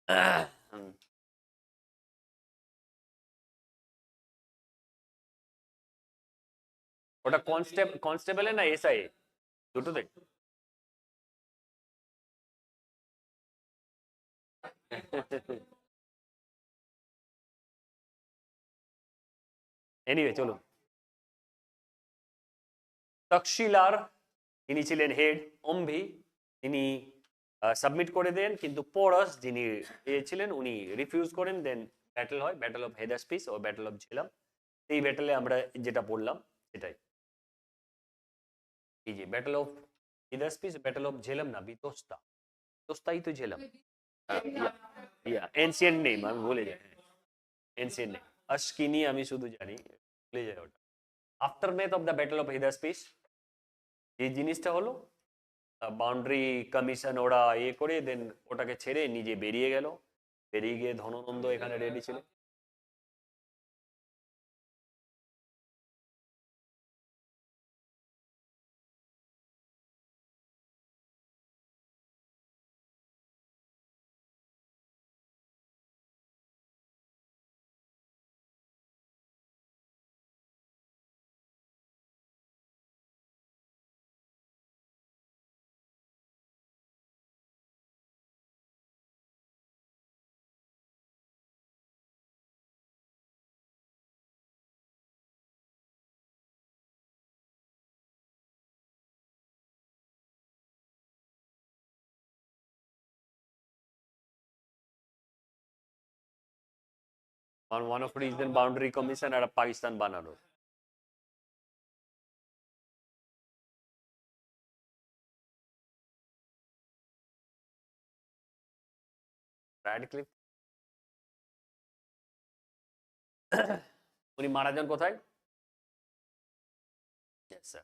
হুম। ওটা কনস্টেবলে না এসআই দুটোতে? এনিওয়ে চলুন। তকশিলার ইনি ছিলেন হেড। অম্ভি তিনি সাবমিট করে দেন, কিন্তু পোরাস যিনি এ ছিলেন উনি রিফিউজ করেন। দেন ব্যাটল হয়, ব্যাটল অফ হেদাসপিস ও ব্যাটল অফ ঝেলাম। এই ব্যাটলে আমরা যেটা পড়লাম সেটাই। এই যে battle of Hydaspes, battle of Jhelum না, বিতস্তা, বিতস্তাই তো ঝেলাম। ইয়া এনসিয়েন্ট নেম, আমি ভুলে যাই। এনসিয়েন্ট নেম আশকিনি, আমি শুধু জানি, ভুলে যাই ওটা। Aftermath of the battle of Hydaspes এই জিনিসটা হলো, বাউন্ডারি কমিশন ওরা ইয়ে করে দেন ওটাকে ছেড়ে নিজে বেরিয়ে গেল। বেরিয়ে গিয়ে ধননন্দ এখানে রেডি ছিল। One of reason boundary commission আর পাকিস্তান বানানো। রাডক্লিফ উনি মারা যান কোথায়? Yes, sir.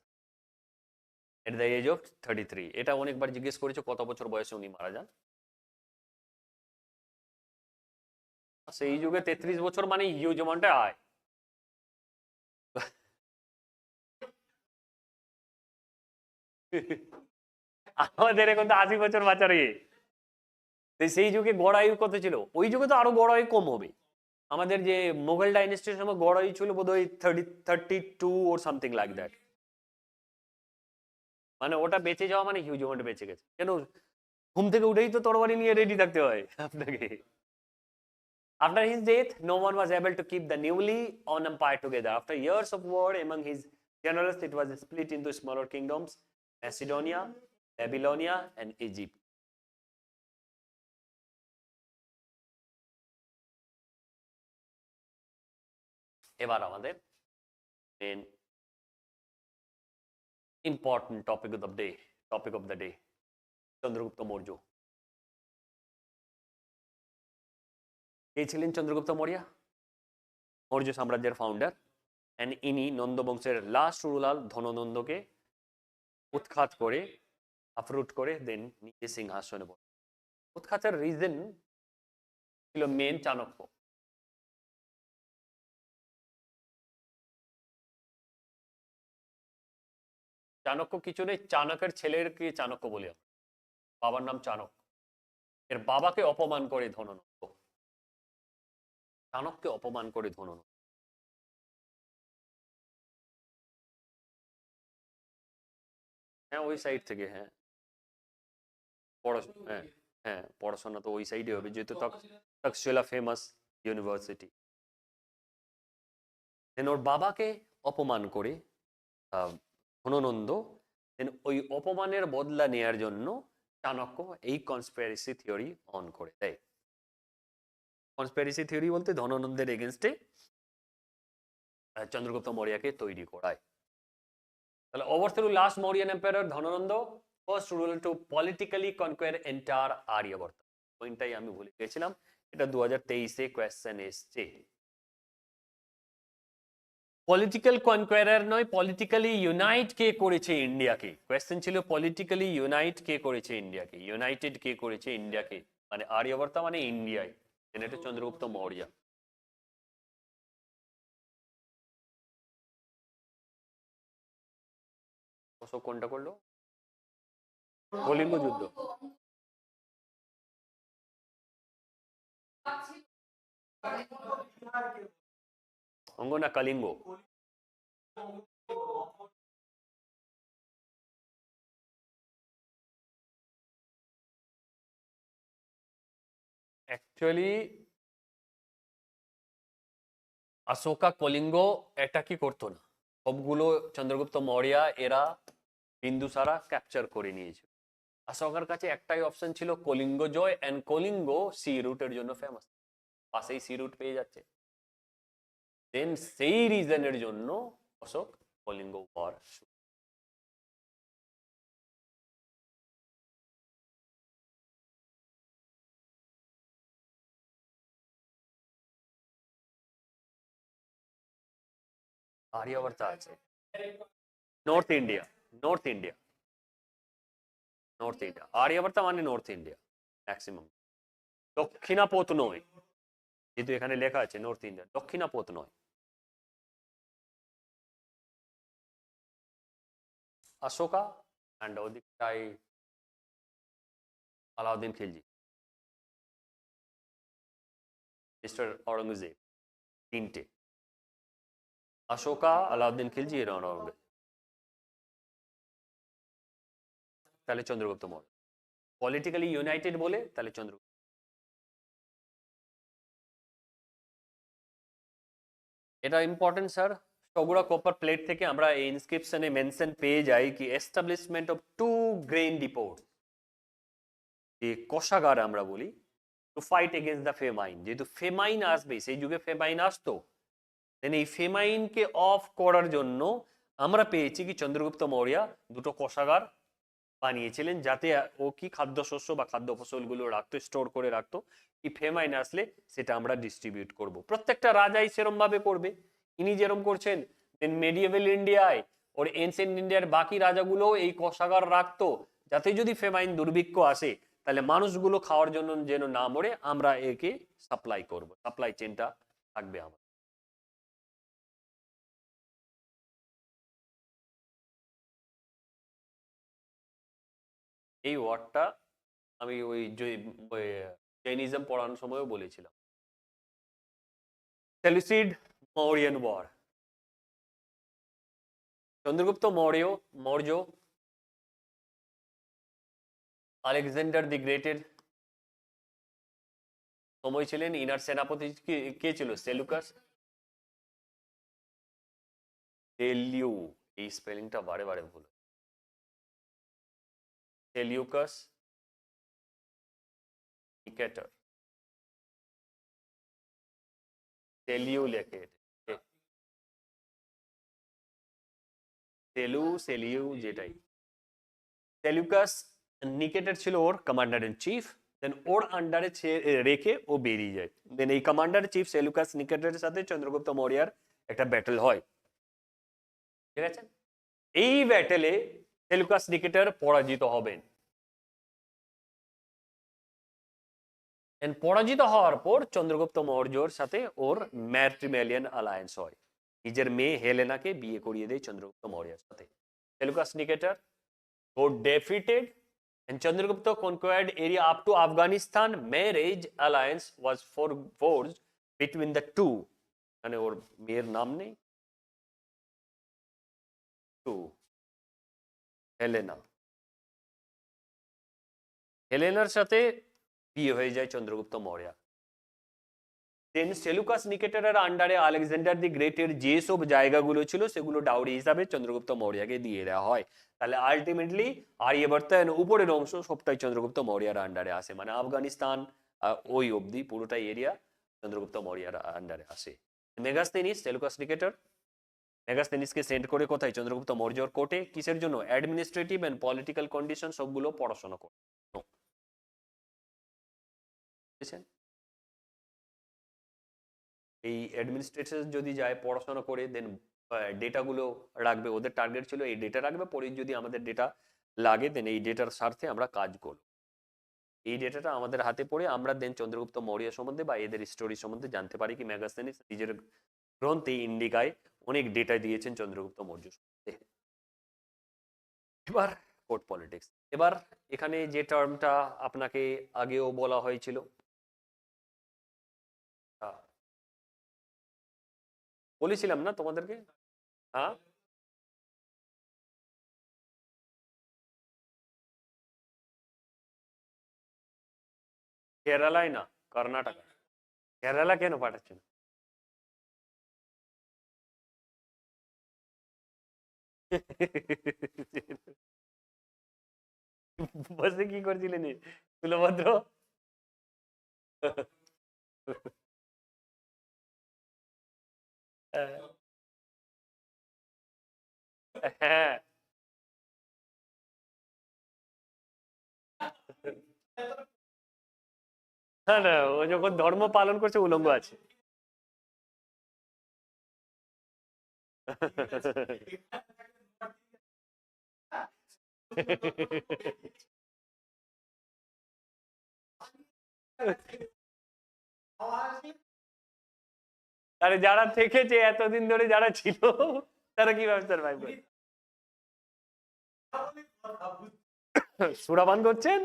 At the age of 33। এটা অনেকবার জিজ্ঞেস করেছো কত বছর বয়সে উনি মারা যান। সেই যুগে 33 বছর মানে হিউজ অ্যামাউন্টে আয়। আমাদের এখন তো 80 বছর বাঁচার ইয়ে। সেই যুগে গড় আয়ু কত ছিল? ওই যুগে তো আরো গড় আয়ু কম হবে। আমাদের যে মোগল ডাইনেস্টির সময় গড় আয়ু ছিল বোধহয় 32 ওর সামথিং লাইক দ্যাট। মানে ওটা বেঁচে যাওয়া মানে হিউজ অ্যামাউন্টে বেঁচে গেছে। কেন? ঘুম থেকে উঠেই তো তরবারি নিয়ে রেডি থাকতে হয় আপনাকে। After his death, no one was able to keep the newly on empire together. After years of war among his generals, it was split into smaller kingdoms: Macedonia, Babylonia, and Egypt. এবার আমাদের main important topic of the day, Chandragupta Maurya. কে ছিলেন চন্দ্রগুপ্ত মৌর্য? মৌর্য সাম্রাজ্যের founder. And ইনি নন্দ বংশের last ruler ধননন্দকে উৎখাত করে, আফরুট করে দেন নিজে সিংহাসনে বসে। উৎখাতের রিজন ছিল মেন চাণক্য। চাণক্য কিছু নেই, চাণকের ছেলেকে চাণক্য বলি আমরা। বাবার নাম চাণক্য। এর বাবাকে অপমান করে ধননন্দ, চাণক্যকে অপমান করে ধননন্দ। হ্যাঁ ওই সাইড থেকে, হ্যাঁ পড়াশোনা, হ্যাঁ হ্যাঁ পড়াশোনা তো ওই সাইডে হবে, যেহেতু তক্ষশিলা ফেমাস ইউনিভার্সিটি। দেন ওর বাবাকে অপমান করে ধননন্দ দেন ওই অপমানের বদলা নেয়ার জন্য চাণক্য এই কনস্পিরেসি থিওরি অন করে দেয়। কনস্পিরেসি থিওরি বলতে ধননন্দের এগেনস্টে চন্দ্রগুপ্ত মৌর্যকে তৈরি করায়। তাহলে overthrow last Mauryan empire Dhanananda, first ruler to politically conquer entire Aryavarta. পয়েন্টটাই আমি ভুলে গেছিলাম, এটা 2023-এ কোয়েশ্চেন এসছে। পলিটিক্যাল কনকোয়ারার নয়, পলিটিক্যালি ইউনাইট কে করেছে ইন্ডিয়াকে। কোয়েশ্চেন ছিল পলিটিক্যালি ইউনাইট কে করেছে ইন্ডিয়াকে, ইউনাইটেড কে করেছে ইন্ডিয়াকে, মানে আর্যবর্ত মানে ইন্ডিয়ায়। এটা চন্দ্রগুপ্ত মৌর্য। অশোক কোনটা করলো? কলিঙ্গ যুদ্ধ। অঙ্গ না কলিঙ্গ? অ্যাকচুয়ালি অশোকা কলিঙ্গ এটা কি করতো না, সবগুলো চন্দ্রগুপ্ত মৌর্য এরা বিন্দুসারা ক্যাপচার করে নিয়েছিল। অশোকার কাছে একটাই অপশন ছিল কলিঙ্গ জয়, এন্ড কলিঙ্গ সি রুটের জন্য ফেমাস, পাশেই সি রুট পেয়ে যাচ্ছে। দেন সেই রিজনের জন্য অশোক কলিঙ্গ ওয়ার। আর্যাবর্ত আছে north India, north India, north India. Aryavarta মানে নর্থ ইন্ডিয়া ম্যাক্সিমাম, দক্ষিণাপথ নয়, যেহেতু এখানে লেখা আছে নর্থ ইন্ডিয়া, দক্ষিণাপথ নয়। অশোকা অ্যান্ড ওদিকটাই আলাউদ্দিন খিলজি, মিস্টার औरंगजेब, তিনটে, অশোকা, আলাউদ্দিন খিলজি এর औरंगजेब। তাহলে চন্দ্রগুপ্ত মৌর্য পলিটিক্যালি ইউনাইটেড বলে, তাহলে চন্দ্রগুপ্ত। এটা ইম্পর্টেন্ট স্যার, সগুড়া কপার প্লেট থেকে আমরা এই ইনস্ক্রিপশনে মেনশন পেয়ে যাই কি এস্টাবলিশমেন্ট অফ 2 গ্রেন ডিপোট, যে কোষাগার আমরা বলি, টু ফাইট এগেইনস্ট দ্য ফেমাইন। যেহেতু ফেমাইন আসবে, সেই যুগে ফেমাইন আসতো, দেন এই ফেমাইনকে অফ করার জন্য আমরা পেয়েছি কি চন্দ্রগুপ্ত মৌর্য দুটো কোষাগার বানিয়েছিলেন, যাতে ও কি খাদ্যশস্য বা খাদ্য ফসলগুলো রাখতো, স্টোর করে রাখতো, কি ফেমাইন আসলে সেটা আমরা ডিস্ট্রিবিউট করব। প্রত্যেকটা রাজাই সেরম ভাবে করবে, ইনি যেরকম করছেন। দেন মেডিয়েভেল ইন্ডিয়ায় ওর এনসেন্ট ইন্ডিয়ার বাকি রাজাগুলো এই কোষাগার রাখতো, যাতে যদি ফেমাইন দুর্ভিক্ষ আসে তাহলে মানুষগুলো খাওয়ার জন্য যেন না মরে, আমরা একে সাপ্লাই করব, সাপ্লাই চেনটা থাকবে আমার। এই ওয়ার্ডটা আমি ওই জৈনিজম পড়ানোর সময়ও বলেছিলাম। Seleucid Mauryan war, Chandragupta Maurya Alexander the গ্রেটের সময় ছিলেন। ইনার সেনাপতি কে ছিল? সেলুকাস। সেলিউ, এই স্পেলিংটা বারে বারে ভুল, সেলিউকাস নিকেটর, সেলিউ লেখে, সেলিউ যেটাই। সেলুকাস নিকেটর ছিল ওর কমান্ডার ইন চিফ, দেন ওর আন্ডারে রেখে ও বেরিয়ে যায়। দেন এই কমান্ডার চিফ সেলুকাস নিকেটরের সাথে চন্দ্রগুপ্ত মৌর্যর একটা ব্যাটল হয়, ঠিক আছে? এই ব্যাটেলে সেলুকাস নিকেটর পরাজিত হবেন। পরাজিত হওয়ার পর চন্দ্রগুপ্ত মৌর্যর সাথে ওর ম্যাট্রিমেলিয়ান অ্যালায়েন্স হয়, নিজের মেয়ে হেলেনাকে বিয়ে করিয়ে দেয় চন্দ্রগুপ্ত মৌর্যের সাথে। Seleucus Nicator got defeated and Chandragupta conquered area up to Afghanistan. Marriage alliance was forged between the two, মানে ওর মেয়ের নাম নেই, টু হেলেনা, হেলেনার সাথে বিয়ে হয়ে যায় চন্দ্রগুপ্ত মৌর্য। দেন সেলুকাস নিকেটরের আন্ডারে আলেকজান্ডার দি গ্রেটের যে সব জায়গাগুলো ছিল সেগুলো ডাউরি হিসাবে চন্দ্রগুপ্ত মৌর্যকে দিয়ে দেওয়া হয়। তাহলে আলটিমেটলি আর্যভট্ট উপরের অংশ সবটাই চন্দ্রগুপ্ত মৌর্যের আন্ডারে আসে, মানে আফগানিস্তান ওই অবধি পুরোটাই এরিয়া চন্দ্রগুপ্ত মৌর্যের আন্ডারে আসে। মেগাস্তেনিস, সেলুকাস নিকেটর মেগাস্তেনিসকে সেন্ড করে কোথায়? চন্দ্রগুপ্ত মৌর্যর কোর্টে। কিসের জন্য? অ্যাডমিনিস্ট্রেটিভ এন্ড পলিটিক্যাল কন্ডিশন সবগুলো পড়াশোনা করে। বুঝেছেন? এই অ্যাডমিনিস্ট্রেটর যদি যায় পড়াশোনা করে, দেন ডেটাগুলো রাখবে, ওদের টার্গেট ছিল এই ডেটা রাখবে, পরে যদি আমাদের ডেটা লাগে দেন এই ডেটার স্বার্থে আমরা কাজ করব। এই ডেটাটা আমাদের হাতে পড়ে আমরা দেন চন্দ্রগুপ্ত মৌর্য সম্বন্ধে বা এদের স্টোরি সম্বন্ধে জানতে পারি কি মেগাস্তেনিস নিজের গ্রন্থে ইন্ডিকায় অনেক ডেটা দিয়েছেন চন্দ্রগুপ্ত মৌর্য সম্বন্ধে। এবার কোর্ট পলিটিক্স। এবার এখানে যে টার্মটা আপনাকে আগেও বলা হয়েছিল, বলেছিলাম না তোমাদেরকে? হ্যাঁ, কেরালায় না, কর্ণাটকা। কেরালা কেন পাঠাচ্ছেন? বসে কি করছিলেন কুলভদ্র? হ্যাঁ, না না, ও যখন ধর্ম পালন করছে উলঙ্গ আছে। আরে যারা থেকেছে এতদিন ধরে, যারা ছিল, তারা কিভাবে সার্ভাইভ করে? সুরাপান করছেন?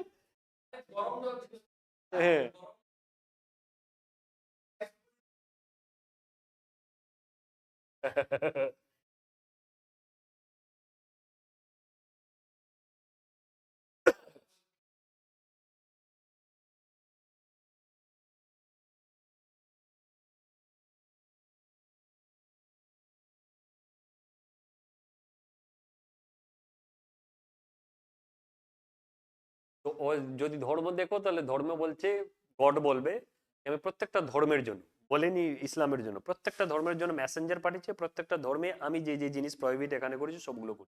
হ্যাঁ। তো ও যদি ধর্ম দেখো, তাহলে ধর্ম বলছে, গড বলবে আমি প্রত্যেকটা ধর্মের জন্য, বলেনি ইসলামের জন্য, প্রত্যেকটা ধর্মের জন্য মেসেঞ্জার পাঠিয়েছে, প্রত্যেকটা ধর্মে আমি যে যে জিনিস প্রহিবিট এখানে করেছি সবগুলো করি।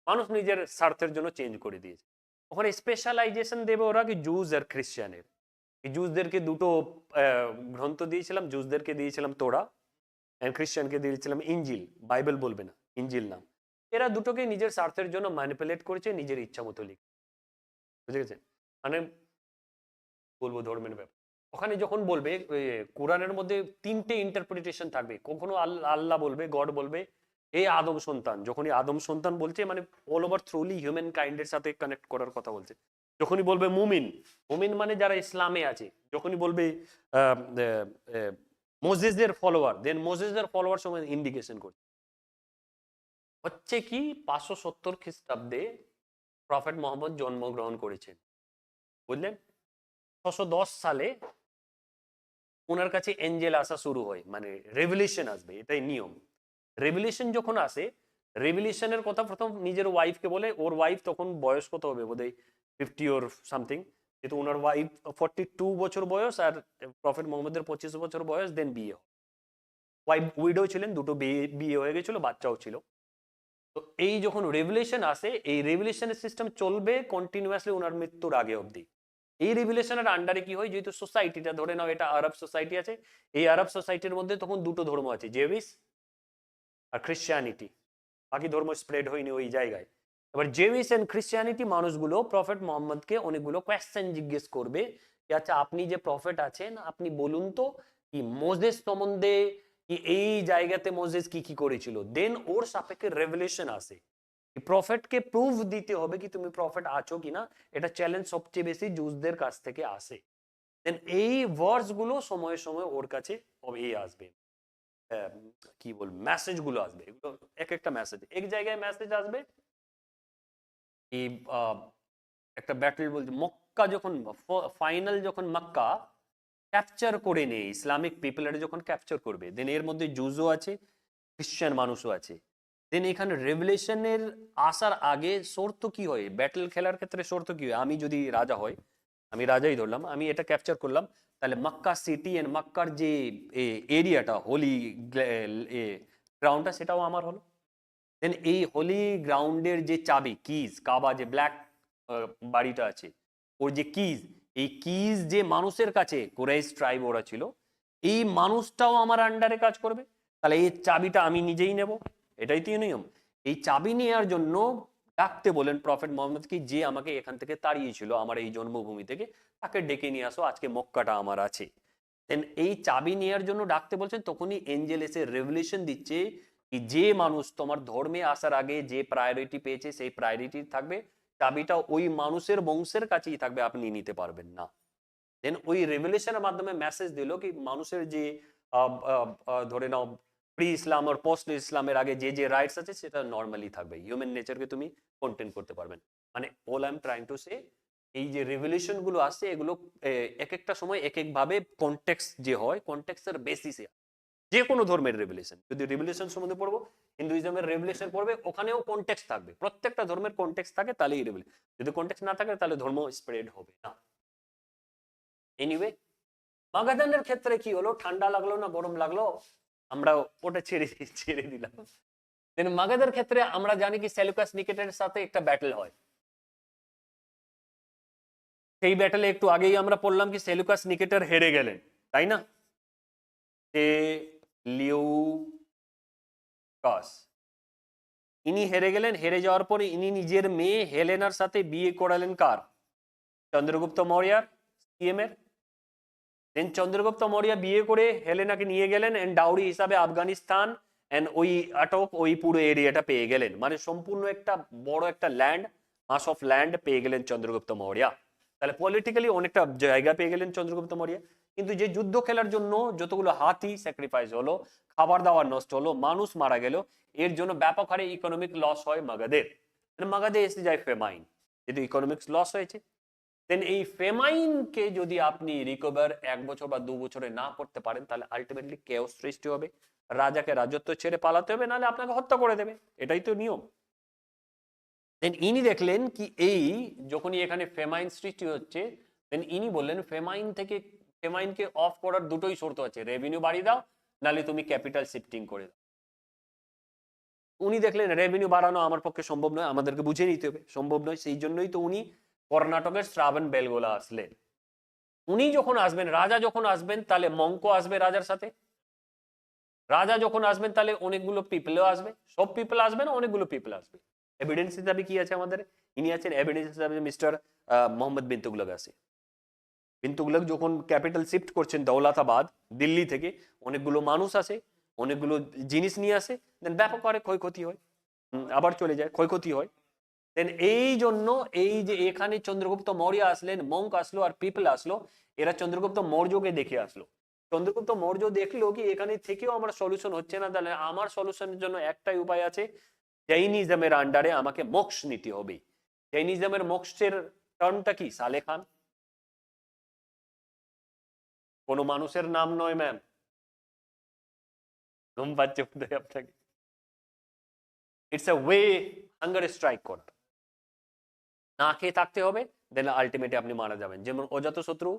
মানুষ নিজের স্বার্থের জন্য চেঞ্জ করে দিয়েছে। ওখানে স্পেশালাইজেশন দেবে ওরা কি জুজ আর খ্রিস্টানের। জুসদেরকে দুটো গ্রন্থ দিয়েছিলাম, জুসদেরকে দিয়েছিলাম তোরা, খ্রিস্টানকে দিয়েছিলাম ইঞ্জিল, বাইবেল বলবে না, ইঞ্জিল নাম। এরা দুটোকে নিজের স্বার্থের জন্য ম্যানিপুলেট করেছে, নিজের ইচ্ছা মতো লিখে, বুঝে গেছে? মানে বলবো ধর্মের ব্যাপার, ওখানে যখন বলবে কোরআনের মধ্যে তিনটে ইন্টারপ্রিটেশন থাকবে। কখনো আল্লাহ বলবে, গড বলবে এই আদম সন্তান, যখনই আদম সন্তান বলছে মানে অল ওভার থ্রুলি হিউম্যান কাইন্ডের সাথে কানেক্ট করার কথা বলছে। যখনই বলবে মুমিন, মুমিন মানে যারা ইসলামে আছে। যখনই বলবে মোজেসের ফলোয়ার, দেন মোজেসের ফলোয়ার সময় ইন্ডিকেশন করছে হচ্ছে কি 570 খ্রিস্টাব্দে প্রফেট মোহাম্মদ জন্মগ্রহণ করেছেন, বুঝলেন? 610 সালে ওনার কাছে এঞ্জেল আসা শুরু হয়, মানে রেভলিউশন আসবে, এটাই নিয়ম। রেভলিউশন যখন আসে, রেভলিউশনের কথা প্রথম নিজের ওয়াইফকে বলে, ওর ওয়াইফ তখন বয়স কত হবে, বোধহয় 50 ওর সামথিং, যেহেতু ওনার ওয়াইফ 42 বছর বয়স আর প্রফেট মোহাম্মদের 25 বছর বয়স, দেন বিয়ে। ওয়াইফ উইডো ছিলেন, দুটো বিয়ে বিয়ে হয়ে গেছিল, বাচ্চাও ছিল। তো এই যখন রেভলিউশন আসে, এই রেভলিউশনের সিস্টেম চলবে কন্টিনিউয়াসলি ওনার মৃত্যুর আগে অবধি। এই রেভলিউশনের আন্ডারে কি হয়, যেহেতু সোসাইটিটা ধরে নাও এটা আরব সোসাইটি আছে, এই আরব সোসাইটির মধ্যে তখন দুটো ধর্ম আছে, জেউইশ আর খ্রিস্টিয়ানিটি। বাকি ধর্ম স্প্রেড হয়নি ওই জায়গায়। এবার জেউইশ এন্ড খ্রিস্টিয়ানিটি মানুষগুলো প্রফেট মোহাম্মদকে অনেকগুলো কোয়েশ্চেন জিজ্ঞেস করবে, আচ্ছা আপনি যে প্রফেট আছেন আপনি বলুন তো কি মোজেস সম্বন্ধে, কি এই জায়গাতে মোজেস কি কি করেছিল, দেন ওর সাপেক্ষে রেভলিউশন আসে। প্রফেটকে প্রুফ দিতে হবে কি তুমি প্রফেট আছো কিনা, এটা চ্যালেঞ্জ সবচেয়ে বেশি জুসদের কাছ থেকে আসে। দেন এই ওয়ার্ডস গুলো সময়ে সময়ে ওর কাছে আসবে, কি বলবো, মেসেজ গুলো আসবে, এগুলো এক একটা মেসেজ, এক জায়গায় মেসেজ আসবে। এই একটা ব্যাটল বলছে, মক্কা যখন ফাইনাল, যখন মক্কা ক্যাপচার করে নেই ইসলামিক পিপলের, যখন ক্যাপচার করবে, দেন এর মধ্যে জুজও আছে, খ্রিস্টান মানুষও আছে। দেন এখানে রেভলিউশনের আসার আগে শর্ত কি হয়, ব্যাটল খেলার ক্ষেত্রে শর্ত কি হয়, আমি যদি রাজা হয়, আমি রাজাই ধরলাম, আমি এটা ক্যাপচার করলাম, তাহলে মক্কা সিটি এন্ড মক্কার যে এরিয়াটা হোলি গ্রাউন্ডটা সেটাও আমার হলো। দেন এই হোলি গ্রাউন্ডের যে চাবি, কিজ, কাবা যে ব্ল্যাক বাড়িটা আছে, ওর যে কিজ, এই কিজ যে মানুষের কাছে, কুরাইশ ট্রাইব ওরা ছিল, এই মানুষটাও আমার আন্ডারে কাজ করবে। তাহলে এই চাবিটা আমি নিজেই নেব, এটাই তো নিয়ম। এই চাবি নেওয়ার জন্য ডাকতে বলেন প্রফেট মোহাম্মদকে, যে আমাকে এখান থেকে তাড়িয়েছিল আমার এই জন্মভূমি থেকে, তাকে ডেকে নিয়ে আসো, আজকে মক্কাটা আমার আছে। দেন এই চাবি নেওয়ার জন্য ডাকতে বলছেন, তখনই এঞ্জেল এসে রেভলিউশন দিচ্ছে কি যে মানুষ তোমার ধর্মে আসার আগে যে প্রায়োরিটি পেয়েছে সেই প্রায়োরিটি থাকবে, চাবিটা ওই মানুষের বংশের কাছেই থাকবে, আপনি নিতে পারবেন না। দেন ওই রেভলিউশনের মাধ্যমে মেসেজ দিল কি মানুষের যে ধরে নাও প্রি ইসলাম আর পোস্ট ইসলামের আগে যে যে রাইটস আছে সেটা নর্মালি থাকবে, হিউম্যান নেচারকে তুমি কন্টেন করতে পারবেন। মানে all I am trying to say, এই যে রেভলিউশন গুলো আসছে এগুলো এক একটা সময় এক এক ভাবে কনটেক্সট যে হয় কনটেক্সটের বেসিসে, যে কোনো ধর্মের রেভলিউশন, যদি রেভলিউশন সম্বন্ধে পড়বো, হিন্দুইজমের রেভলিউশন পড়বে, ওখানেও কনটেক্সট থাকবে, প্রত্যেকটা ধর্মের কনটেক্সট থাকে তাহলেই রেভলিউশন, যদি কনটেক্সট না থাকে তাহলে ধর্ম স্প্রেড হবে না। এনিওয়ে, মাগাদানের ক্ষেত্রে কি হলো, ঠান্ডা লাগলো না গরম লাগলো, আমরা ওটা ছেড়ে দিলাম। দেন মাগাদের ক্ষেত্রে আমরা জানি কি সেলুকাস নিকেটারের সাথে একটা ব্যাটল হয়, সেই ব্যাটলে একটু আগেই আমরা পড়লাম কি সেলুকাস নিকেটার হেরে গেলেন, তাই না? সেলিউকাস ইনি হেরে গেলেন, হেরে যাওয়ার পরে ইনি নিজের মেয়ে হেলেনার সাথে বিয়ে করালেন কার? চন্দ্রগুপ্ত মৌর্যার, সিএম এর। দেন চন্দ্রগুপ্ত মৌর্য বিয়ে করে হেলেনাকে নিয়ে গেলেন এন্ড ডাউরি হিসাবে আফগানিস্তান এন্ড ওই আটক ওই পুরো এরিয়াটা পেয়ে গেলেন, মানে সম্পূর্ণ একটা বড় একটা ল্যান্ড, মাস অফ ল্যান্ড পেয়ে গেলেন চন্দ্রগুপ্ত মৌর্য। তাহলে পলিটিক্যালি অনেকটা জায়গা পেয়ে গেলেন চন্দ্রগুপ্ত মৌর্য। কিন্তু যে যুদ্ধ খেলার জন্য যতগুলো হাতি স্যাক্রিফাইস হলো, খাবার দাবার নষ্ট হলো, মানুষ মারা গেল, এর জন্য ব্যাপক হারে ইকোনমিক লস হয় মাগাদের। মাগাদে এসে যায় ফেমাইন, যেহেতু ইকোনমিক্স লস হয়েছে। দেন এই ফেমাইনকে যদি আপনি রিকভার 1 বছর বা 2 বছরে না করতে পারেন, তাহলে আলটিমেটলি কেওস সৃষ্টি হবে, রাজাকে রাজত্ব ছেড়ে পালাতে হবে, নাহলে আপনাকে হত্যা করে দেবে, এটাই তো নিয়ম। দেন ইনি দেখলেন কি এই যখনই এখানে ফেমাইন সৃষ্টি হচ্ছে, দেন ইনি বললেন ফেমাইনকে অফ করার দুটোই শর্ত আছে, রেভিনিউ বাড়িয়ে দাও, নাহলে তুমি ক্যাপিটাল শিফটিং করে দাও। উনি দেখলেন রেভিনিউ বাড়ানো আমার পক্ষে সম্ভব নয়, আমাদেরকে বুঝে নিতে হবে সম্ভব নয়, সেই জন্যই তো উনি কর্ণাটকের শ্রাবণ বেলগোলা আসলেন। উনি যখন আসবেন, রাজা যখন আসবেন, তাহলে মঙ্ক আসবে রাজার সাথে, রাজা যখন আসবেন তাহলে অনেকগুলো পিপলও আসবে, সব পিপল আসবে না, অনেকগুলো পিপল আসবে। এভিডেন্স হিসাবে কি আছে আমাদের? ইনি আছেন এভিডেন্স হিসাবে মিস্টার মোহাম্মদ বিন তুগলক আছে। বিন তুগলক যখন ক্যাপিটাল শিফট করছেন দৌলতাবাদ দিল্লি থেকে, অনেকগুলো মানুষ আসে, অনেকগুলো জিনিস নিয়ে আসে, দেন ব্যাপক হারে ক্ষয়ক্ষতি হয়, আবার চলে যায়, ক্ষয়ক্ষতি হয়। দেন এই জন্য এই যে এখানে চন্দ্রগুপ্ত মৌর্য আসলেন, মঙ্ক আসলো আর পিপল আসলো, এরা চন্দ্রগুপ্ত মৌর্যকে দেখে আসলো। চন্দ্রগুপ্ত মৌর্য দেখলো কি এখানে থেকেও আমার সলিউশন হচ্ছে না, তাহলে আমার সলিউশনের জন্য একটাই উপায় আছে, জৈনিজমের আন্ডারে আমাকে মোক্ষ নিতে হবে। জৈনিজমের মোক্ষের টার্মটা কি? সালে খান। কোন মানুষের নাম নয় ম্যাম, ঘুম পাচ্ছে বোধহয় আপনাকে। It's a way hunger strike করা, না খেয়ে থাকতে হবে, দেন আলটিমেটলি আপনি মারা যাবেন। যেমন অজাতশত্রু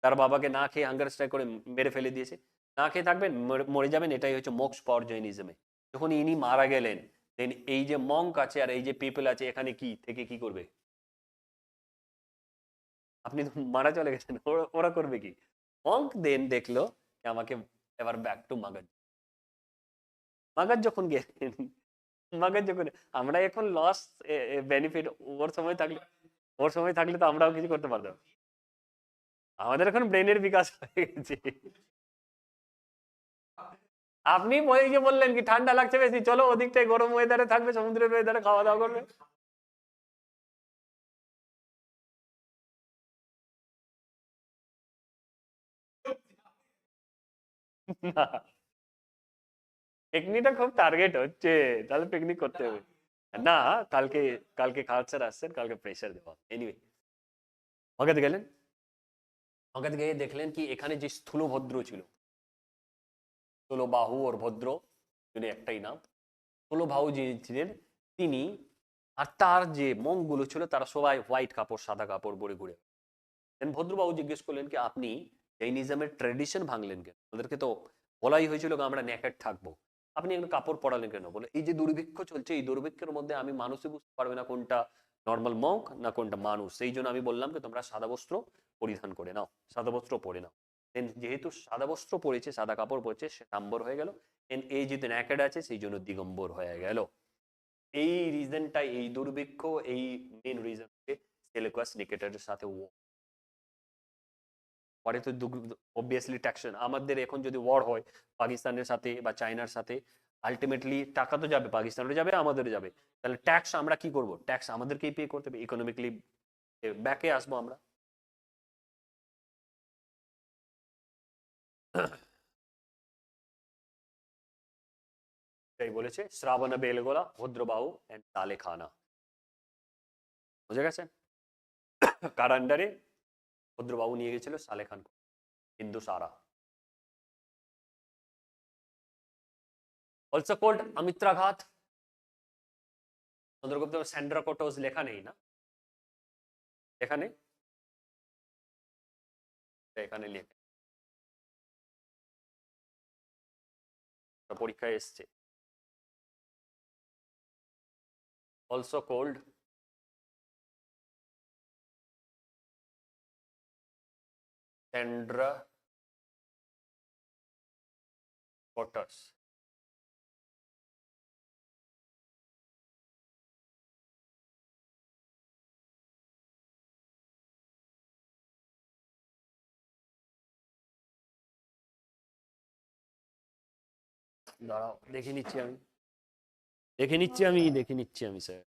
তার বাবাকে না খেয়ে হাঙ্গার স্ট্রাইক করে মেরে ফেলে দিয়েছে, না খেয়ে থাকবেন, মরে যাবেন, এটাই হচ্ছে মোক্ষ পাওয়ার জৈনিজমে। যখন ইনি মারা গেলেন, দেন এই যে মঙ্ক আছে আর এই যে পিপল আছে, এখানে কি থেকে কি করবে? আপনি তো মারা চলে গেছেন, ওরা করবে কি? মঙ্ক দেন দেখলো আমাকে এবার ব্যাক টু মাগাজ। মাগাজ যখন গেলেন, মাগাজ যখন, আমরা এখন লস বেনিফিট, ওর সময় থাকলে, ওর সময় থাকলে তো আমরাও কিছু করতে পারতাম। আমাদের এখন ব্রেনের বিকাশ হয়ে গেছে। আপনি ওই যে বললেন কি ঠান্ডা লাগছে বেশি, চলো ওদিকটাই গরম ওয়েদারে থাকবে, সমুদ্রের ওয়েদারে খাওয়া দাওয়া করবে। না, পিকনিকটা খুব টার্গেট হচ্ছে, তাহলে পিকনিক করতে হবে না। কালকে, কালকে খাওয়ার স্যার আসছেন, কালকে প্রেশার দেওয়া। এনিওয়ে, মগধ গেলেন, মগধ গিয়ে দেখলেন কি এখানে যে স্থূলভদ্র ছিল, স্থূলবাহু ওর ভদ্র, যদি একটাই নাম, স্থূলবাহু যে ছিলেন তিনি, আর তার যে মঙ্কগুলো ছিল তারা সবাই হোয়াইট কাপড় সাদা কাপড় পরে ঘুরে। দেন ভদ্রবাবু জিজ্ঞেস করলেন কি আপনি জৈনিজমের ট্রেডিশন ভাঙলেন কেন? ওদেরকে তো বলাই হয়েছিল আমরা নেকেড থাকবো, আপনি একটা কাপড় পরালেন কেন? বলে এই যে দুর্ভিক্ষ চলছে, এই দুর্ভিক্ষের মধ্যে আমি মানুষই বুঝতে পারবে না কোনটা নর্মাল মঙ্ক না কোনটা মানুষ, সেই জন্য আমি বললাম কি তোমরা সাদা বস্ত্র পরিধান করে নাও, সাদা বস্ত্র পরে নাও। দেন যেহেতু সাদা বস্ত্র পরেছে, সাদা কাপড় পরেছে, সে নাম্বর হয়ে গেল। এন্ড এই যদি নেকেড আছে সেই জন্য দিগম্বর হয়ে গেল। এই রিজনটাই, এই দুর্ভিক্ষ, এই মেন রিজন সেলেকাস নিকেটারের সাথে পরে তো অবভিয়াসলি ট্যাক্সেশন, আমাদের এখন যদি ওয়ার হয় পাকিস্তানের সাথে বা চায়নার সাথে, আলটিমেটলি টাকা তো যাবে, পাকিস্তানেরও যাবে, আমাদেরও যাবে, তাহলে ট্যাক্স আমরা কি করব? ট্যাক্স আমাদেরকেই পে করতে হবে, ইকোনমিক্যালি ব্যাকে আসবো আমরা। তাই বলেছে শ্রাবণ বেলগোলা ভদ্রবাহু এন্ড তালেখানা, বুঝে গেছেন? কার আন্ডারে? ভদ্রবাহু নিয়ে গেছিল সালেখান, হিন্দু সারা। Also called Amitraghata. Chandragupta Sandrokottos লেখা নেই না, এখানে এখানে লেখা, পরীক্ষায় এসছে। Also called Sandrokottos. দাঁড়াও দেখে নিচ্ছি আমি, দেখে নিচ্ছি আমি স্যার।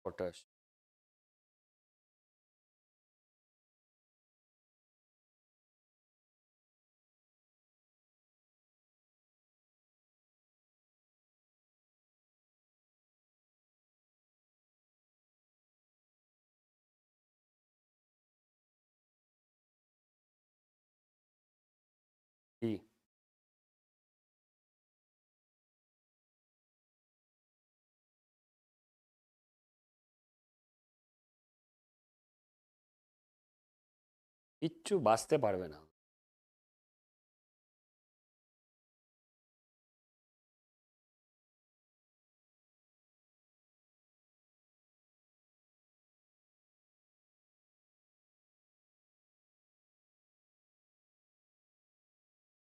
পটাশ, কি কিচ্ছু বাঁচতে পারবে না।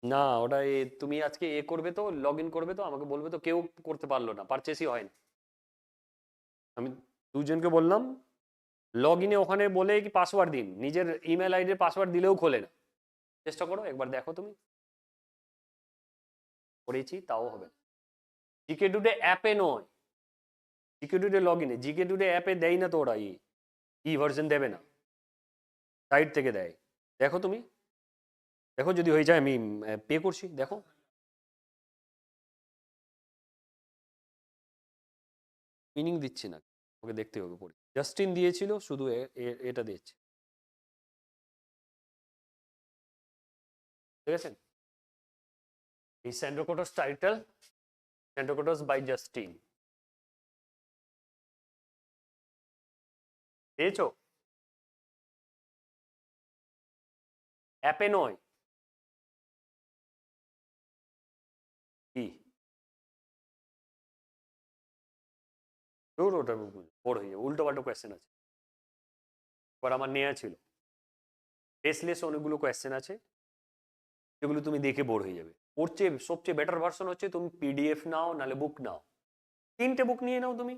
না ওটা তুমি আজকে করবে তো, লগ ইন করবে তো, আমাকে বলবে তো কেউ করতে পারলো না, পারচেসই হয় না। আমি দুজনকে বললাম লগ ইনে ওখানে বলে কি পাসওয়ার্ড দিন, নিজের ইমেল আইডির পাসওয়ার্ড দিলেও খোলে না। চেষ্টা করো একবার, দেখো তুমি। করেছি তাও হবে না। জিকে টুডে অ্যাপে নয়, জিকে টুডে লগ ইনে, জিকে টুডে অ্যাপে দেয় না তো ওরা, ই ভার্সন দেবে না, সাইট থেকে দেয়। দেখো তুমি, দেখো যদি হয়ে যায় আমি পে করছি, দেখো। মিনিং দিচ্ছি না, ওকে দেখতে হবে পড়ে। জাস্টিন দিয়েছিল শুধু এটা দিয়েছে, ঠিক আছে? এই স্যান্ড্রোকোটাস টাইটেল, স্যান্ড্রোকোটাস বাই জাস্টিন, পেয়েছো? অ্যাপে নয়। কি ধুর, ওটা বোর হয়ে যাবে, উল্টো পাল্টো কোয়েশ্চেন আছে। এবার আমার নেওয়া ছিল বেসলেস অনেকগুলো কোয়েশ্চেন আছে, যেগুলো তুমি দেখে বোর হয়ে যাবে। ওর চেয়ে সবচেয়ে বেটার ভার্সন হচ্ছে তুমি পিডিএফ নাও, নাহলে বুক নাও, 3টে বুক নিয়ে নাও তুমি।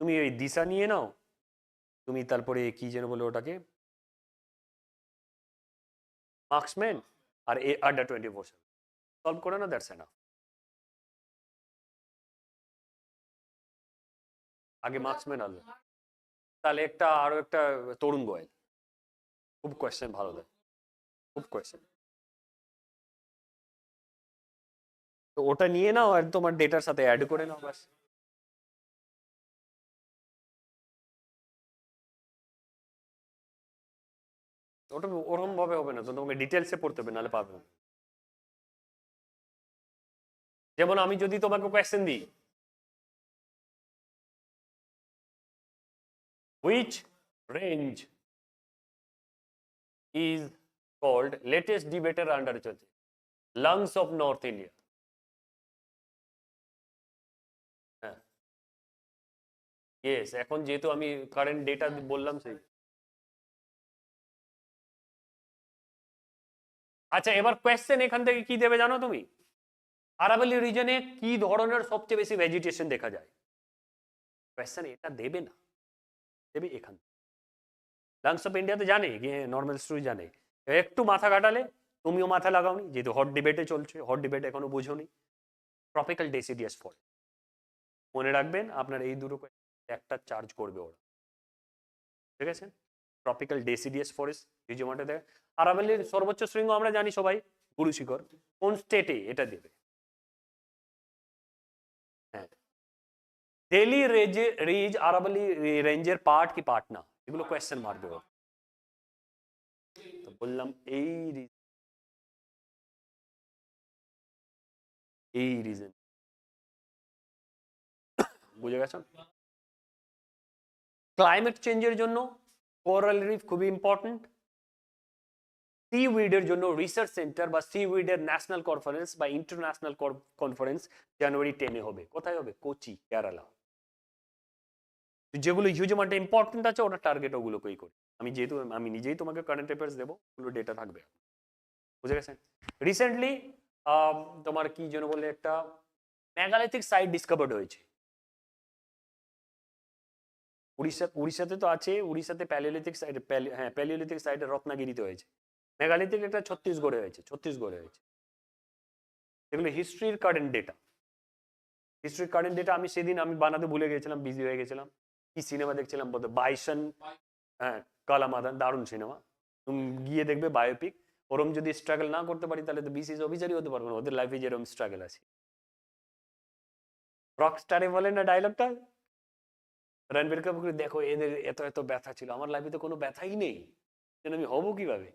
তুমি ওই দিশা নিয়ে নাও, তুমি তারপরে কি যেন বলে ওটাকে, মার্কসম্যান, আর আড্ডা 24/7 সলভ করে না, দ্যাটস এনাফ। আগে মার্কসম্যান আনবে, তাহলে একটা আরো একটা তরুণ গোয়েল, খুব কোয়েশ্চেন ভালো দেয়, খুব কোয়েশ্চেন। তো ওটা নিয়ে নাও আর তোমার ডেটার সাথে অ্যাড করে নাও, ব্যাস। ওটা ওরকম ভাবে হবে না তো, তোমাকে ডিটেলসে পড়তে হবে, নাহলে পাবে না। যেমন আমি যদি তোমাকে কোয়েশ্চেন দিই, which range is called latest ডিবেটের আন্ডারে চলছে লাংস অফ নর্থ ইন্ডিয়া। হ্যাঁ, ইয়েস, এখন যেহেতু আমি কারেন্ট ডেটা বললাম সেই। আচ্ছা, এবার কোয়েশ্চেন এখান থেকে কি দেবে জানো তুমি? আরাবলি রিজনে কি ধরনের সবচেয়ে বেশি ভেজিটেশন দেখা যায়? কোয়েশ্চেন এটা দেবে না, দেবে এখান। লাংস অফ ইন্ডিয়াতে জানে, গিয়ে নর্মাল স্টোরি জানে, একটু মাথা কাটালে, তুমিও মাথা লাগাওনি, যেহেতু হট ডিবেটে চলছে, হট ডিবেট এখনো বুঝোনি, ট্রপিক্যাল ডেসিডিয়াস ফরেস্ট। মনে রাখবেন আপনার এই দুটো একটা চার্জ করবে ওরা, ঠিক আছে? Tropical ডেসিডিয়াস forest রিজমাটাতে। আরাবল্লীর সর্বোচ্চ শৃঙ্গ আমরা জানি সবাই, গুরু শিখর। কোন স্টেটে এটা দেবে? হ্যাঁ, দিল্লি রিজ আরাবল্লী রেঞ্জের পার্ট কি পার্ট না, এগুলো কোয়েশ্চেন মারবে ওর। তো বললাম এই রিজন, বুঝে গেছেন? ক্লাইমেট চেঞ্জের জন্য কোরাল রিফ খুবই ইম্পর্টেন্ট। সিউইডের জন্য রিসার্চ সেন্টার বা সিউইডের ন্যাশনাল কনফারেন্স বা ইন্টারন্যাশনাল কনফারেন্স জানুয়ারি 10-এ হবে। কোথায় হবে? কোচি, কেরালা। যেগুলো হিউজ অ্যামাউন্টে ইম্পর্টেন্ট আছে ওটা টার্গেট ওগুলোকেই করি। যেহেতু আমি নিজেই তোমাকে কারেন্ট অ্যাফেয়ার্স দেবো, ওগুলো ডেটা থাকবে, বুঝে গেছেন? রিসেন্টলি তোমার কি যেন বলে একটা মেগালিথিক সাইট ডিসকভার্ড হয়েছে উড়িষ্যাতে তো আছে, উড়িষ্যাতে প্যালিওলিথিক সাইট, হ্যাঁ প্যালিওলিথিক সাইট রত্নাগিরিতে হয়েছে। মেগালিথিক একটা ছত্তিশগড়ে হয়েছে, এগুলো হিস্ট্রির কারেন্ট ডেটা। আমি সেদিন বানাতে ভুলে গেছিলাম, বিজি হয়ে গেছিলাম। কি সিনেমা দেখছিলাম বলতে, বাইসন, হ্যাঁ কালামাদান, দারুণ সিনেমা, তুমি গিয়ে দেখবে বায়োপিক। ওরম যদি স্ট্রাগল না করতে পারি তাহলে তো বিসিএস অফিসারই হতে পারবো না। ওদের লাইফে যেরকম স্ট্রাগল আছে। রকস্টারে বলে না ডায়লগটা, রণবীর কাপুর, দেখো এদের এত এত ব্যথা ছিল, আমার লাইফে তো কোনো ব্যথাই নেই, আমি হবো কিভাবে?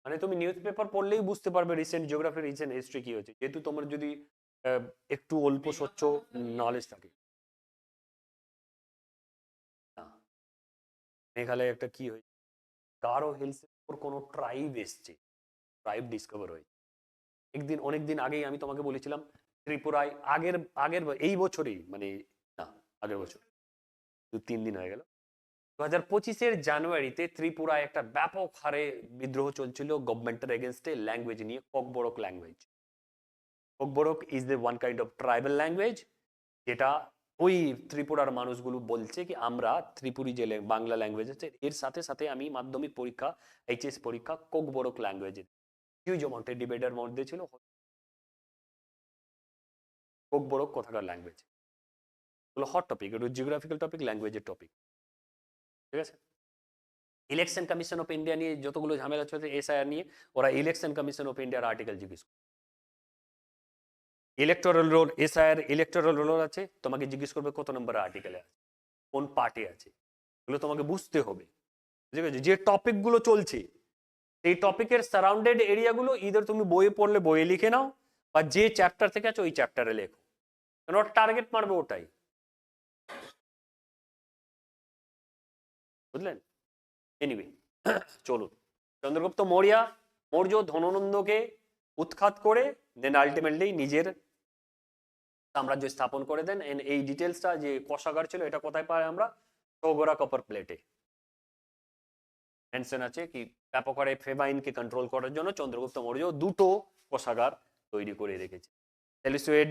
মানে তুমি নিউজ পেপার পড়লেই বুঝতে পারবে রিসেন্ট জিওগ্রাফি, রিসেন্ট হিস্ট্রি কি হচ্ছে, যেহেতু তোমার যদি একটু অল্প স্বচ্ছ নলেজ থাকে। মেঘালয় একটা কি হয়েছে, গারো হিলস এর কোনো ট্রাইব এসছে, ট্রাইব ডিসকভার হয়েছে। অনেকদিন আগেই আমি তোমাকে বলেছিলাম ত্রিপুরায়, আগের আগের এই বছরই, মানে না আগের বছর, 2-3 দিন হয়ে গেল, 2025-এর জানুয়ারিতে ত্রিপুরায় একটা ব্যাপক হারে বিদ্রোহ চলছিল গভর্নমেন্টের এগেনস্টে, ল্যাঙ্গুয়েজ নিয়ে, Kokborok language. Kokborok is the one kind of tribal language, যেটা ওই ত্রিপুরার মানুষগুলো বলছে কি আমরা ত্রিপুরি যে বাংলা ল্যাঙ্গুয়েজ আছে এর সাথে সাথে আমি মাধ্যমিক পরীক্ষা, এইচএস পরীক্ষা কোকবরক ল্যাঙ্গুয়েজে, হিউজ অ্যামাউন্টে ডিবেটের মধ্যে ছিল কোকবরক কোথাকার ল্যাঙ্গুয়েজ। এগুলো হট টপিক, এটা জিওগ্রাফিক্যাল টপিক, ল্যাঙ্গুয়েজের টপিক, ঠিক আছে? ইলেকশন কমিশন অফ ইন্ডিয়া নিয়ে যতগুলো ঝামেলা চলছে, এসআইআর নিয়ে, ওরা ইলেকশন কমিশন অফ ইন্ডিয়ার আর্টিকেল জিজ্ঞেস করে। Electoral role, SIR electoral role আছে, তোমাকে জিজ্ঞেস করবে কত নম্বর আর্টিকেলে আছে, কোন পার্টে আছে, এগুলো তোমাকে বুঝতে হবে, ঠিক আছে? যে টপিক গুলো চলছে এই টপিকের সারাউন্ডেড এরিয়াগুলো ইদার তুমি বইয়ে পড়লে বইয়ে লিখে নাও, বা যে চ্যাপ্টার থেকে আছে ওই চ্যাপ্টারে লেখো, কারণ ওর টার্গেট মারবে ওটাই, বুঝলেন? এনিওয়ে চলুন, চন্দ্রগুপ্ত মৌর্য ধননন্দকে উৎখাত করে দেন আলটিমেটলি নিজের সাম্রাজ্য স্থাপন করে দেন। এই ডিটেলসটা যে কোষাগার ছিল এটা কোথায় পাই আমরা? সোগরা কপার প্লেটে মেনশন আছে কি ব্যাপক হারে ফেমাইনকে কন্ট্রোল করার জন্য চন্দ্রগুপ্ত মৌর্য দুটো কোষাগার তৈরি করে রেখেছে। সেলিসুয়েড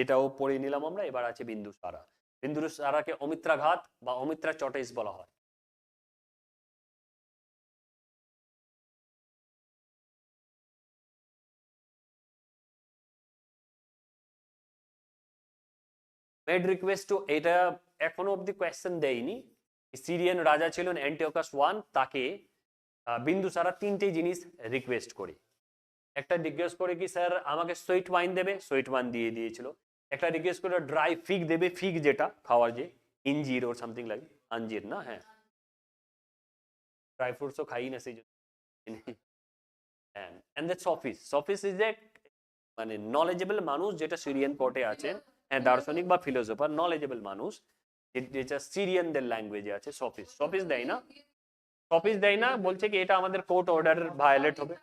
এটাও পড়ে নিলাম আমরা। এবার আছে বিন্দুসারা। বিন্দুসারাকে অমিত্রাঘাত বা অমিত্রা চটেস বলা হয়। মেড রিকোয়েস্ট টু, এটা এখনো অব্দি কোয়েশ্চেন দেয়নি। সিরিয়ান রাজা ছিলেন অ্যান্টিওকাস ওয়ান, তাকে বিন্দুসারা তিনটে জিনিস রিকোয়েস্ট করে। একটা জিজ্ঞেস করে কি স্যার আমাকে সুইট ওয়াইন দেবে, সুইট ওয়াইন দিয়ে দিয়েছিল। একটা রিকোয়েস্ট করে ড্রাই ফিগ দেবে, ফিগ যেটা খাওয়ার, যে ইঞ্জির ওর সামথিং লাইক, আঞ্জির না, হ্যাঁ ড্রাই ফ্রুটসও খাই না সেই জন্য। And that's sophist. Sophist is a মানে নলেজেবল মানুষ যেটা সিরিয়ান কোর্টে আছেন, হ্যাঁ দার্শনিক বা ফিলোসফার নলেজেবল মানুষ, যেটা সিরিয়ানদের ল্যাঙ্গুয়েজে আছে, সফিস সফিস দেয় না, সফিস দেয় না, বলছে কি এটা আমাদের কোর্ট অর্ডার ভায়োলেট হবে,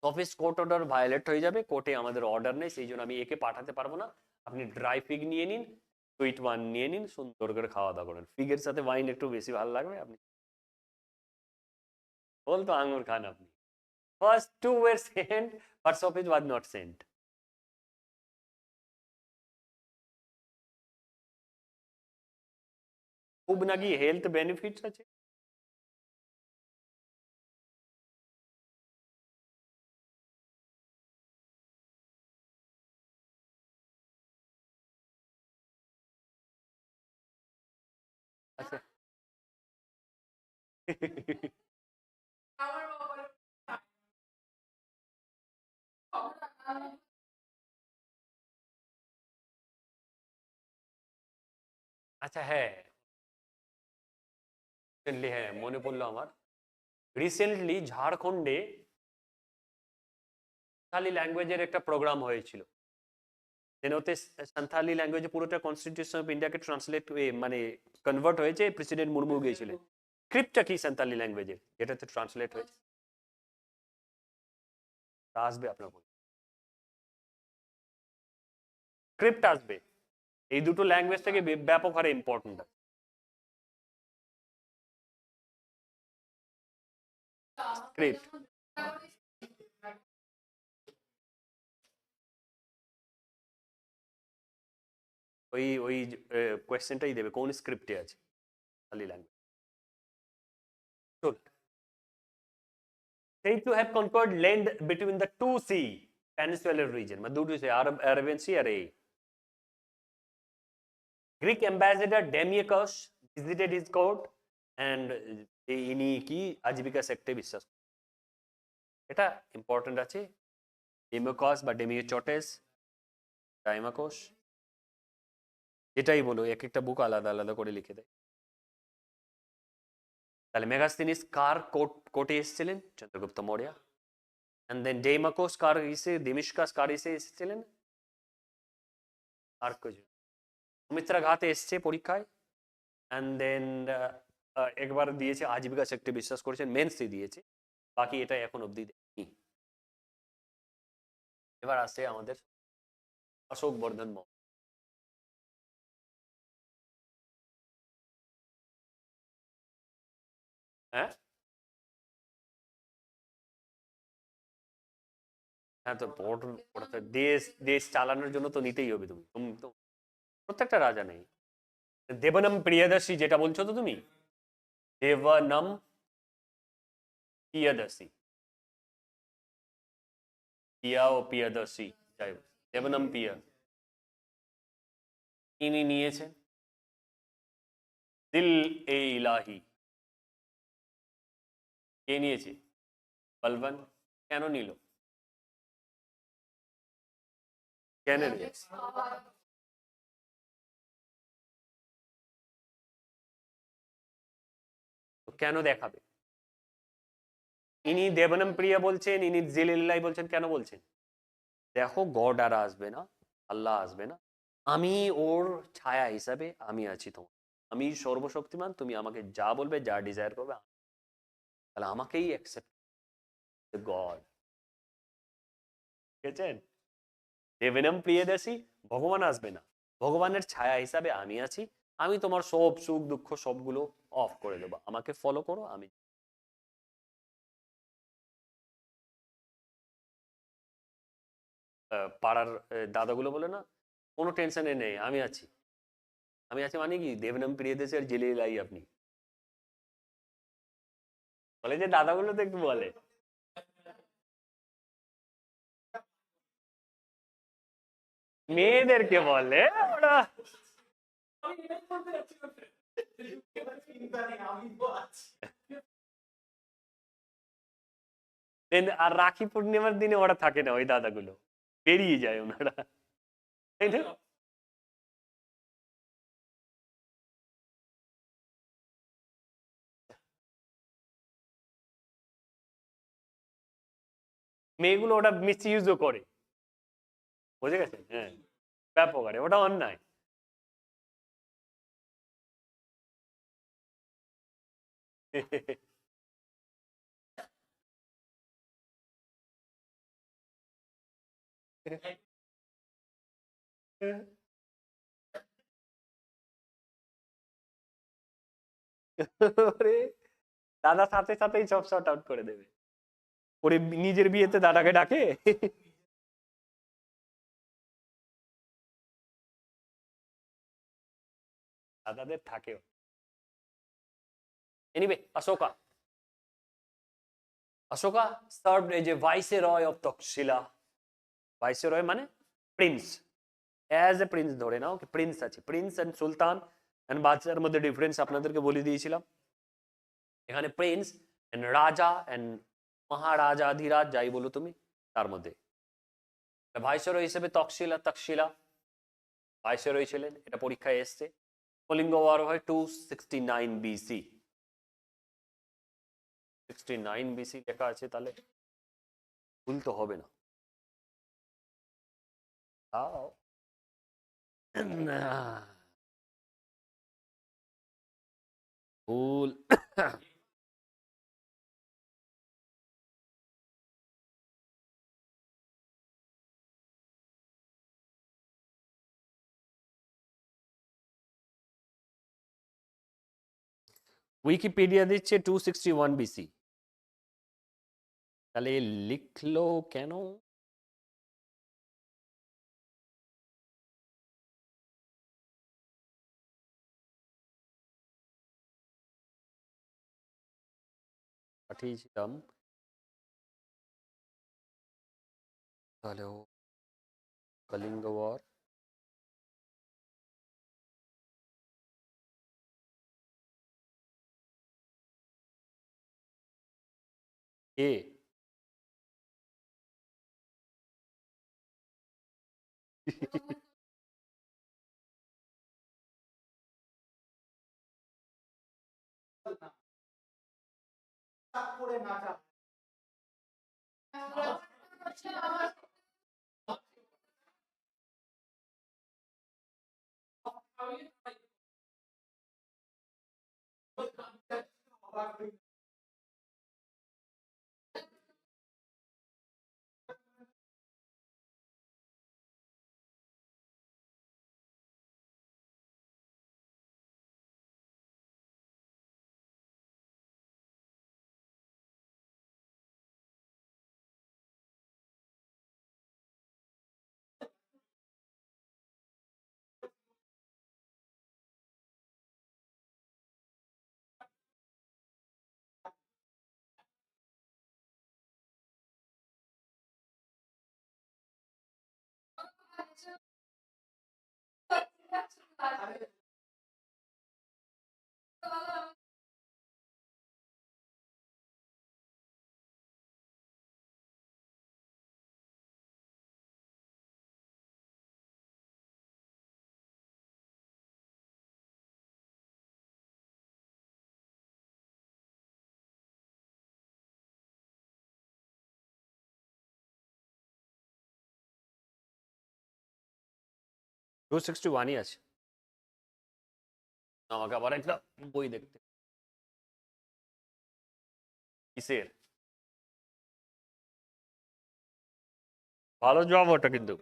অফিস কোর্ট অর্ডার ভায়োলেট হয়ে যাবে, কোর্টে আমাদের অর্ডার নেই, সেই জন্য আমি একে পাঠাতে পারবো না, আপনি ড্রাই ফিগ নিয়ে নিন, সুইট ওয়ান নিয়ে নিন, সুন্দর করে খাওয়া দাওয়া করেন, ফিগের সাথে ওয়াইন একটু বেশি ভালো লাগবে, আপনি বলতো আঙুর খান আপনি। First two were sent but sophist was not sent. খুব নাকি হেলথ বেনিফিটস আছে। আচ্ছা আচ্ছা হ্যাঁ রিসেন্টলি, হ্যাঁ মনে পড়লো আমার, রিসেন্টলি ঝাড়খণ্ডে সাঁওতালি ল্যাঙ্গুয়েজের একটা প্রোগ্রাম হয়েছিল, দেন ওতে সাঁওতালি ল্যাঙ্গুয়েজে পুরোটা কনস্টিটিউশন অফ ইন্ডিয়াকে ট্রান্সলেট মানে কনভার্ট হয়েছে, প্রেসিডেন্ট মুর্মু গিয়েছিলেন। স্ক্রিপ্টটা কি সাঁওতালি ল্যাঙ্গুয়েজে যেটাতে ট্রান্সলেট হয়েছে? তা আসবে আপনার বই, স্ক্রিপ্ট আসবে, এই দুটো ল্যাঙ্গুয়েজ থেকে ব্যাপক হারে ইম্পর্টেন্ট। স্ক্রিপ্ট ওই ওই কোয়েশ্চেনটাই দেবে কোন স্ক্রিপ্টে আছে Santali language. Said to have conquered land between the two sea peninsular region, মানে দুটো সে আরব আরাবিয়ান সি আর এই। Greek ambassador Deimachus visited his court and ইনি কি আজীবিকা সেক্টে বিশ্বাস, এটা ইম্পর্টেন্ট আছে। ডেমিওকস বা ডেমিওচটেস, ডাইমাকোস, এটাই বলো, এক একটা বুক আলাদা আলাদা করে লিখে দেয়। তাহলে মেগাস্তিনিস কার কোর্টে এসেছিলেন? চন্দ্রগুপ্ত মৌর্য। অ্যান্ড দেন ডেমাকোস কার ইসে, দেমিশকাস কার ইসে এসেছিলেন? আর কিছু সুমিত্রা ঘাতে এসছে পরীক্ষায়, অ্যান্ড দেন একবার দিয়েছে আজীবিকা সেক্টে বিশ্বাস করেছেন, মেন্সে দিয়েছে, বাকি এটা এখন অব্দি দেয়নি। এবার আসছে আমাদের অশোক বর্ধন মৌর্য। হ্যাঁ হ্যাঁ তো ওটা দেশ দেশ চালানোর জন্য তো নিতেই হবে, তুমি তুমি তো প্রত্যেকটা রাজা নেই। দেবনম প্রিয়দর্শী যেটা বলছো তো তুমি, দেবনম প্রিয়দর্শী, পিয়া ও প্রিয়দর্শী যাই হোক, দেবনম প্রিয়া, ইনি নিয়েছেন দিল এ ইলাহি। কে নিয়েছে? বলবান। কেন নিল? কেন নিয়েছে? কেন দেখাবে? ইনি দেবনম প্রিয়া বলছেন, ইনি দিল এ ইলাহি বলছেন, কেন বলছেন? দেখো গড আর আসবে না, আল্লাহ আসবে না, আমি ওর ছায়া হিসাবে আমি আছি তোমার, আমি সর্বশক্তিমান, তুমি আমাকে যা বলবে, যা ডিজায়ার করবে, তাহলে আমাকেই অ্যাকসেপ্ট, গড। বুঝেছেন? দেবেনম প্রিয়দর্শী, ভগবান আসবে না, ভগবানের ছায়া হিসাবে আমি আছি, আমি তোমার সব সুখ দুঃখ সবগুলো অফ করে দেবো, আমাকে ফলো করো, আমি পাড়ার দাদাগুলো বলে না, কোনো টেনশনে নেই, আমি আছি, আমি আছি মানে কি দেবনম প্রিয়দর্শী আর জেলে লাই আপনি, বলে যে দাদাগুলো তো একটু বলে, মেয়েদেরকে বলে ওরা। আর রাখি পূর্ণিমার দিনে ওরা থাকে না, ওই দাদাগুলো বেরিয়ে যায় ওনারা, তাই না? মেয়েগুলো ওটা মিস ইউজও করে, বুঝে গেছেন? হ্যাঁ ব্যাপক হারে, ওটা অন্যায়। ওরে, দাদা সাথে সাথেই সব শর্ট আউট করে দেবে। ওরে নিজের বিয়েতে দাদাকে ডাকে। দাদাদের থাকেও। Anyway, Ashoka Ashoka served as a viceroy of Takshashila. Viceroy মানে প্রিন্স, অ্যাজ এ প্রিন্স ধরে নাও, প্রিন্স আছে। প্রিন্স এন্ড সুলতান এন্ড বাদশার মধ্যে ডিফারেন্স আপনাদেরকে বলে দিয়েছিলাম। এখানে প্রিন্স এন্ড রাজা এন্ড মহারাজাধিরাজ যাই বলো তুমি, তার মধ্যে ভাইসরয় হিসেবে তক্ষশিলা ভাইসরয় ছিলেন। এটা পরীক্ষায় এসছে। কলিঙ্গ ওয়ার হয় 269 বিসি। 69 বিসি লেখা আছে, তাহলে ভুল তো হবে না। ভুল। উইকিপিডিয়া দিচ্ছে 261 বিসি। তাহলে লিখলো কেন? পাঠিয়েছিলাম, তাহলে কলিঙ্গ ওয়ার এ টু 261ই আছে। আমাকে আবার একটা বই দেখতে। কিসের? ভালো জব ওটা কিন্তু।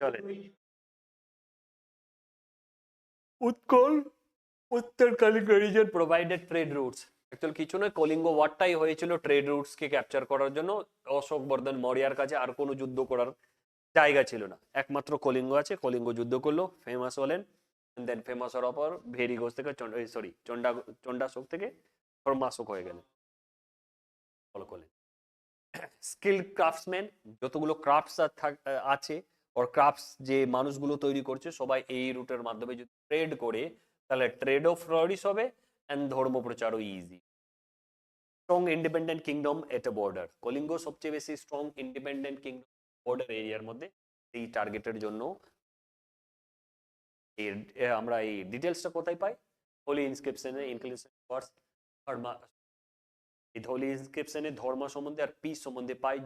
চলে উৎকল উত্তর Kalinga reason provided trade roots. Actual কিছু নয়, কলিঙ্গ ওয়ারটাই হয়েছিল ট্রেড রুটস কে ক্যাপচার করার জন্য। অশোক বর্ধন মৌর্যার কাছে আর কোনো যুদ্ধ করার জায়গা ছিল না, একমাত্র কলিঙ্গ আছে। কলিঙ্গ যুদ্ধ করলো, ফেমাস হলেন। দেন ফেমাস হওয়ার পর ভেরি ঘোষ থেকে সরি চণ্ডাশোক থেকে ধর্মাশোক হয়ে গেলেন। ফলো করলেন। স্কিল ক্রাফটসম্যান, যতগুলো ক্রাফটস আছে ওর ক্রাফটস যে মানুষগুলো তৈরি করছে সবাই এই রুটের মাধ্যমে যদি ট্রেড করে, তাহলে ট্রেড অফ ফ্লোরিশ হবে অ্যান্ড ধর্ম প্রচারও ইজি। স্ট্রং ইন্ডিপেন্ডেন্ট কিংডম এট এ বর্ডার, কলিঙ্গ সবচেয়ে বেশি স্ট্রং ইন্ডিপেন্ডেন্ট কিংডম বর্ডার এরিয়ার মধ্যে। এই টার্গেটের জন্য আমরা এই ডিটেলসটা কোথায় পাই? হোলি ইনস্ক্রিপশনে ইনক্লুশন ওয়ার্ডস ধর্ম, এই হোলি ইনস্ক্রিপশনে ধর্ম সম্বন্ধে আর পিস সম্বন্ধে পাই।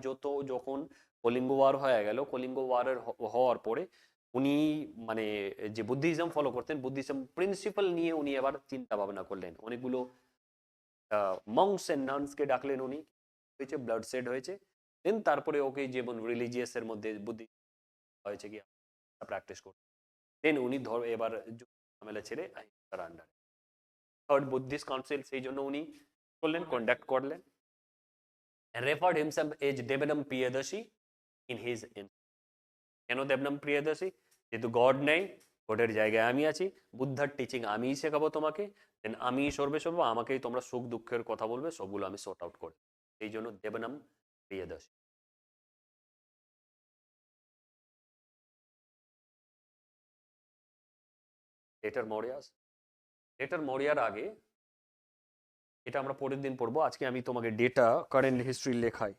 যখন কলিঙ্গ ওয়ার হয়ে গেল, কলিঙ্গ ওয়ারের হওয়ার পরে উনি মানে যে বুদ্ধিজম ফলো করতেন, বুদ্ধিজম প্রিন্সিপাল নিয়ে উনি এবার চিন্তা ভাবনা করলেন। অনেকগুলো মংস এন্ড নানসকে ডাকলেন উনি, হয়েছে ব্লাড সেড হয়েছে। দেন তারপরে ওকে যেমন রিলিজিয়াস এর মধ্যে বুদ্ধি হয়েছে কি প্র্যাকটিস করতে, দেন উনি এবার ঝামেলা ছেড়ে তার আন্ডারে থার্ড বুদ্ধিস্ট কাউন্সিল, সেই জন্য উনি করলেন, কন্ডাক্ট করলেন। Referred himself as Devanam Priyadarshi in his. কেন দেবনম প্রিয়দর্শী? যেহেতু গড নেই, গডের জায়গায় আমি আছি, বুদ্ধার টিচিং আমিই শেখাবো তোমাকে, দেন আমিই সর্ব, আমাকেই তোমরা সুখ দুঃখের কথা বলবে, সবগুলো আমি সর্ট আউট করি। এই জন্য দেবনম প্রিয়দর্শী। লেটার মৌর্যাস, লেটার মৌর্যার আগে, এটা আমরা পরের দিন পড়বো, আজকে আমি তোমাকে ডেটা কারেন্ট হিস্ট্রি লেখাই।